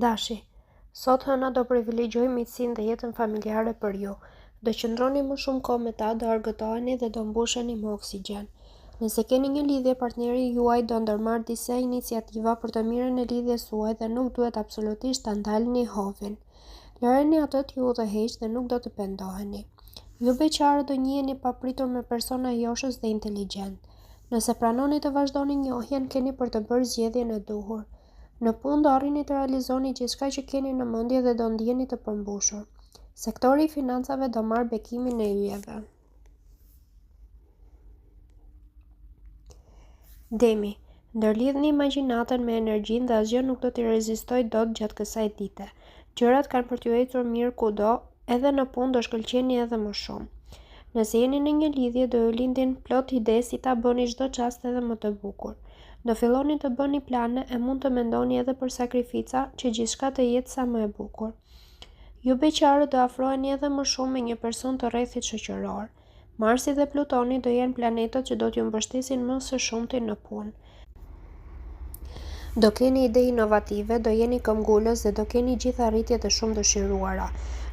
Dashi, sot hëna do privilegjoj miqësinë dhe jetën familjare për ju. Do qëndroni më shumë kohë me ta, do argëtoheni dhe do mbusheni me oksigjen. Nëse keni një lidhje, partneri juaj do ndërmarrë disa iniciativa për të mirën e lidhjes suaj dhe nuk duhet absolutisht ta ndalni hovin. Lëreni atë t'ju udhëheqë dhe nuk do të pendoheni. Ju beqarë do njiheni papritur me persona joshës dhe inteligjent. Nëse pranoni të vazhdoni njohjen, keni për të bërë zgjedhjen e duhur. Në punë do arrini të realizoni gjithçka që keni në mendje dhe do ndjeni të përmbushur. Sektori i financave do marrë bekimin e yjeve. Demi, ndërlidhni imagjinatën me energjinë dhe asgjë nuk do t'i rezistojë dot gjatë kësaj dite. Gjërat kanë për t'ju ecur mirë kudo, edhe në punë do shkëlqeni edhe më shumë. Nëse jeni në një lidhje, do ju lindin plot ide si ta bëni çdo çast edhe më të bukur. Do filloni të bëni plane e mund të mendoni edhe për sakrifica që gjithçka të jetë sa më e bukur. Ju beqarët do afroheni edhe më shumë me një person të rrethit shoqëror. Marsi dhe Plutoni do jenë planetat që do t'ju mbështesin më së shumti në punë. Do keni ide inovative, do jeni këmbgulës dhe do keni gjithë arritjet e shumë dëshiruara.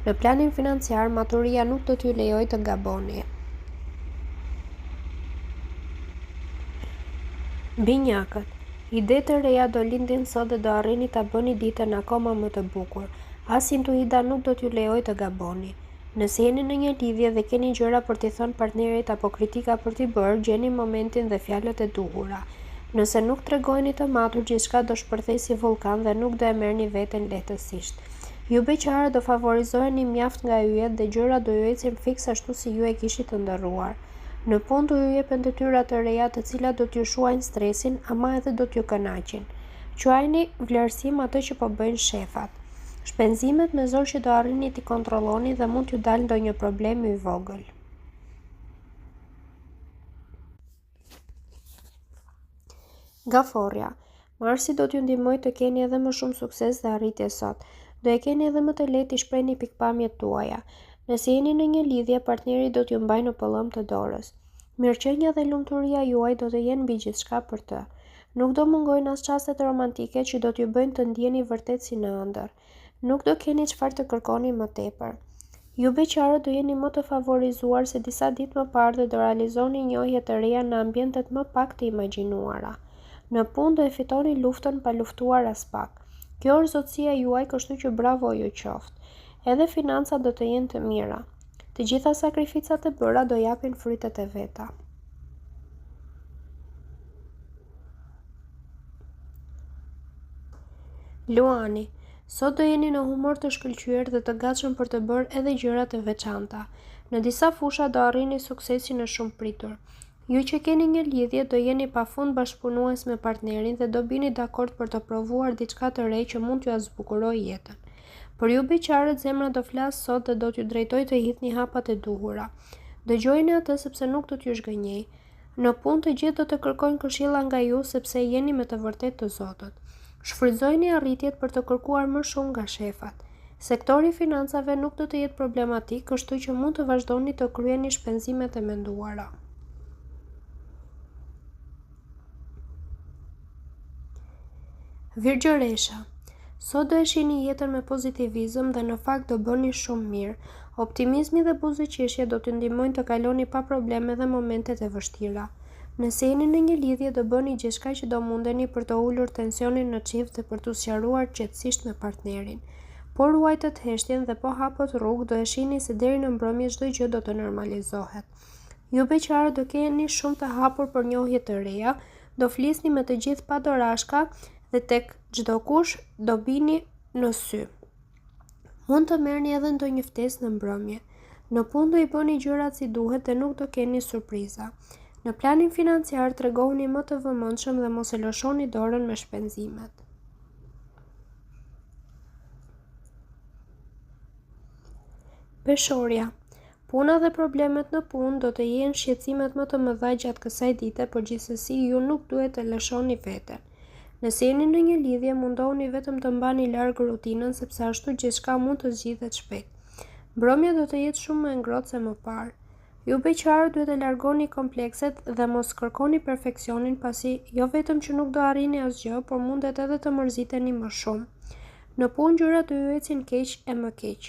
Në planin financiar, maturia nuk do t'ju lejojë të gaboni. Binjakët, ide të reja do lindin sot dhe do arrini ta bëni ditën akoma më të bukur. As intuita nuk do t'ju lejojë të gaboni. Nëse jeni në një lidhje dhe keni gjëra për t'i thënë partnerit apo kritika për t'i bërë, gjeni momentin dhe fjalët e duhura. Nëse nuk tregojeni të matur, gjithçka do shpërthejë si vulkan dhe nuk do e merrni veten lehtësisht. Ju beqarë do favorizoheni mjaft nga yjet dhe gjërat do ju ecin fiks ashtu si ju e kishit të ndërruar. Në punë do ju jepen detyra të reja të cilat do t'ju shuajnë stresin, ama edhe do t'ju kënaqin. Quajini vlerësim atë që po bëjnë shefat. Shpenzimet me zor që do arrini t'i kontrolloni dhe mund t'ju dalë ndonjë problem i vogël. Gaforja, Marsi do t'ju ndihmojë të keni edhe më shumë sukses dhe arritje sot. Do e keni edhe më të lehtë t'i shprehni pikpamjet tuaja. Nëse jeni në një lidhje, partneri do t'ju mbajë në pëllëm të dorës. Mirëqenia dhe lumturia juaj do të jenë mbi gjithçka për të. Nuk do mungojnë as çastet romantike që do t'ju bëjnë të ndjeni vërtet si në ëndër. Nuk do keni çfarë të kërkoni më tepër. Ju beqarët do jeni më të favorizuar se disa ditë më parë dhe do realizoni njohje të reja në ambientet më pak të imagjinuara. Në punë do e fitoni luftën pa luftuar as pak. Kjo është zotësia juaj, kështu që bravo ju qoftë. Edhe financat do të jenë të mira. Të gjitha sakrificat e bëra do japin frytet e veta. Luani, sot do jeni në humor të shkëlqyer dhe të gatshëm për të bërë edhe gjëra të veçanta. Në disa fusha do arrini suksesin e shumë pritur. Ju që keni një lidhje do jeni pafund bashkëpunues me partnerin dhe do bini dakord për të provuar diçka të re që mund t'ju zbukurojë jetën. Për ju beqarët, zemra do flasë sot dhe do t'ju drejtoj të hidhni hapat e duhura. Dëgjojeni atë sepse nuk do t'ju zhgënjej. Në punë të gjithë do të kërkojnë këshilla nga ju sepse jeni me të vërtet të Zotit. Shfrytëzojeni arritjet për të kërkuar më shumë nga shefat. Sektori i financave nuk do të jetë problematik, kështu që mund të vazhdoni të kryeni shpenzimet e menduara. Virgjëresha, sot do e shihni jetën me pozitivizëm dhe në fakt do bëni shumë mirë. Optimizmi dhe buzëqeshja do t'ju ndihmojnë të kaloni pa probleme dhe momentet e vështira. Nëse jeni në një lidhje, do bëni gjithçka që do mundeni për të ulur tensionin në çift dhe për t'u sqaruar qetësisht me partnerin. Por ruajtët heshtjen dhe po hapët rrugë, do e shihni se deri në mbrëmje çdo gjë do të normalizohet. Ju beqarët do keni shumë të hapur për njohje të reja, do flisni me të gjithë pa dorashka dhe tek çdo kush do bini në sy. Mund të merrni edhe ndonjë ftesë në mbrëmje. Në punë do i bëni gjërat si duhet dhe nuk do keni surpriza. Në planin financiar tregohuni më të vëmendshëm dhe mos e lëshoni dorën me shpenzimet. Peshorja, puna dhe problemet në punë do të jenë shqetësimet më të mëdha gjatë kësaj dite, por gjithsesi ju nuk duhet të lëshoni veten. Nëse jeni në një lidhje, mundohuni vetëm të mbani larg rutinën sepse ashtu gjithçka mund të zgjidhet shpejt. Mbrëmja do të jetë shumë më e ngrohtë se më parë. Ju beqarët duhet të largoni komplekset dhe mos kërkoni perfeksionin, pasi jo vetëm që nuk do arrini asgjë, por mundet edhe të mërziteni më shumë. Në punë gjërat do ju ecin keq e më keq.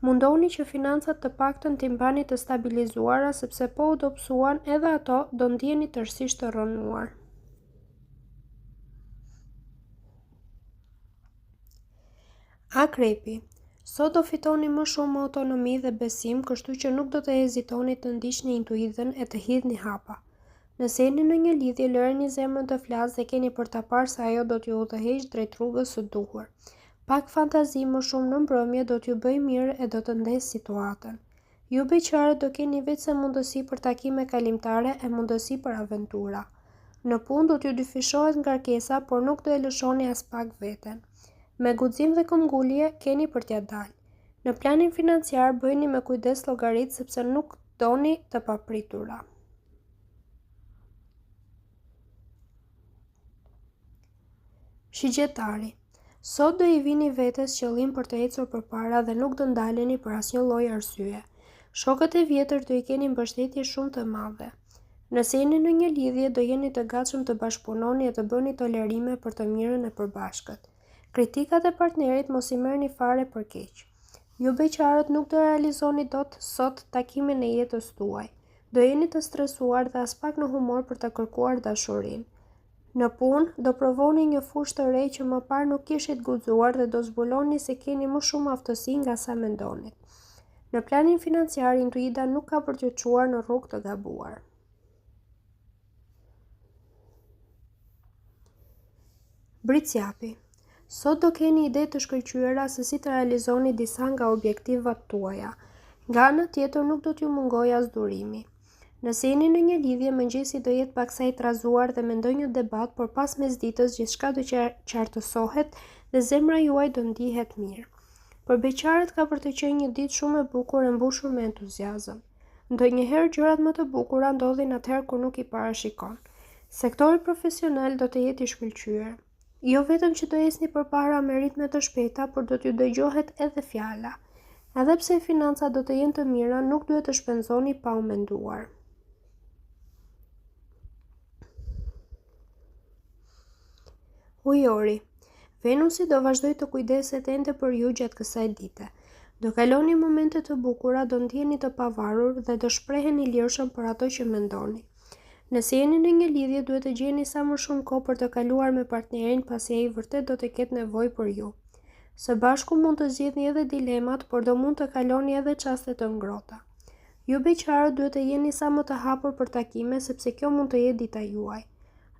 Mundoni që financat të paktën t'i mbani të stabilizuara sepse po u dobësuan edhe ato do ndjeni tërësisht të rrënuar. Akrepi. Sot do fitoni më shumë autonomi dhe besim, kështu që nuk do të hezitoni të ndiqni intuitën e të hidhni hapa. Nëse jeni në një lidhje, lëreni zemrën të flasë dhe keni për ta parë se ajo do t'ju udhëheqë drejt rrugës së duhur. Pak fantazi më shumë në mbrëmje do t'ju bëjë mirë e do të ndesë situatën. Ju beqarët do keni vetëm mundësi për takime kalimtare e mundësi për aventura. Në punë do t'ju dyfishohet ngarkesa, por nuk do e lëshoni as pak veten. Me guxim dhe këmbgulje keni për t'ja dalë. Në planin financiar bëjni me kujdes llogaritë sepse nuk doni të papritura. Shigjetari. Sot do I vini vetes qëllim për të ecur përpara dhe nuk do ndaleni për asnjë lloj arsye. Shokët e vjetër do I keni mbështetje shumë të madhe. Nëse jeni në një lidhje, do jeni të gatshëm të bashkëpunoni e të bëni tolerime për të mirën e përbashkët. Kritikat e partnerit mos I merrni fare për keq. Ju beqarët nuk do realizoni dot sot takimin e jetës tuaj. Do jeni të stresuar dhe as pak në humor për të kërkuar dashurinë. Në punë, do provoni një fushë të re që më parë nuk kishit guxuar dhe do zbuloni se keni më shumë aftësi nga sa mendonit. Në planin financiar, intuita nuk ka për t'ju çuar në rrugë të gabuar. Britsjapi. Sot do keni ide të shkëlqyera se si të realizoni disa nga objektivat tuaja. Nga ana tjetër nuk do t'ju mungojë as durimi. Nëse jeni në një lidhje, mëngjesi do jetë paksa I trazuar dhe me ndonjë debat, por pas mesditës gjithçka do qartësohet dhe zemra juaj do ndihet mirë. Për beqarët ka për të qenë një ditë shumë e bukur e mbushur me entuziazëm. Ndonjëherë gjërat më të bukura ndodhin atëherë kur nuk I parashikon. Sektori profesional do të jetë I shkëlqyer. Jo vetëm që do ecni përpara me ritme të shpejta, por do t'ju dëgjohet edhe fjala. Edhe pse financat do të jenë të mira, nuk duhet të shpenzoni pa u menduar. Ujori. Venusi do vazhdoj të kujdeset ende për ju gjatë kësaj dite. Do kaloni momente të bukura, do ndjeni të pavarur dhe do shpreheni lirshëm për ato që mendoni. Nëse jeni në një lidhje, duhet të gjeni sa më shumë kohë për të kaluar me partnerin pasi ai vërtet do të ketë nevojë për ju. Së bashku mund të zgjidhni edhe dilemat, por do mund të kaloni edhe çaste të ngrohta. Ju beqarët duhet të jeni sa më të hapur për takime sepse kjo mund të jetë dita juaj.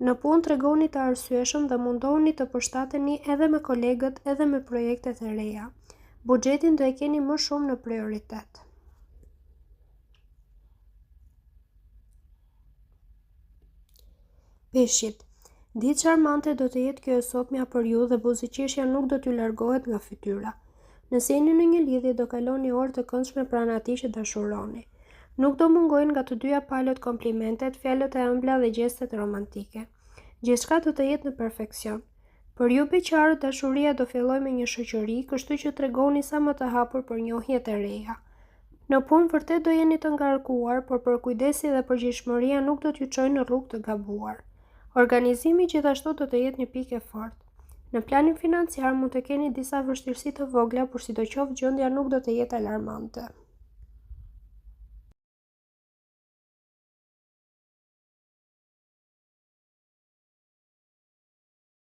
Në punë tregoni të arsyeshëm dhe mundoni të përshtateni edhe me kolegët edhe me projektet e reja. Buxhetin do e keni më shumë në prioritet. Peshqit. Ditë charmante do të jetë kjo e sotmja për ju dhe buzëqeshja nuk do t'ju largohet nga fytyra. Nëse jeni në një lidhje, do kaloni orë të këndshme pranë atij që dashuroni. Nuk do mungojnë nga të dyja palët komplimentet, fjalët e ëmbla dhe gjestet romantike. Gjithçka do të jetë në perfeksion. Për ju beqarët, dashuria do fillojë me një shoqëri, kështu që tregoni sa më të hapur për njohjet e reja. Në punë vërtet do jeni të ngarkuar, por për kujdesi dhe përgjegjësia nuk do t'ju çojë në rrugë të gabuar. Organizimi gjithashtu do të jetë një pikë e fortë. Në planin financiar mund të keni disa vështirësi të vogla, por sidoqoftë gjendja nuk do të jetë alarmante.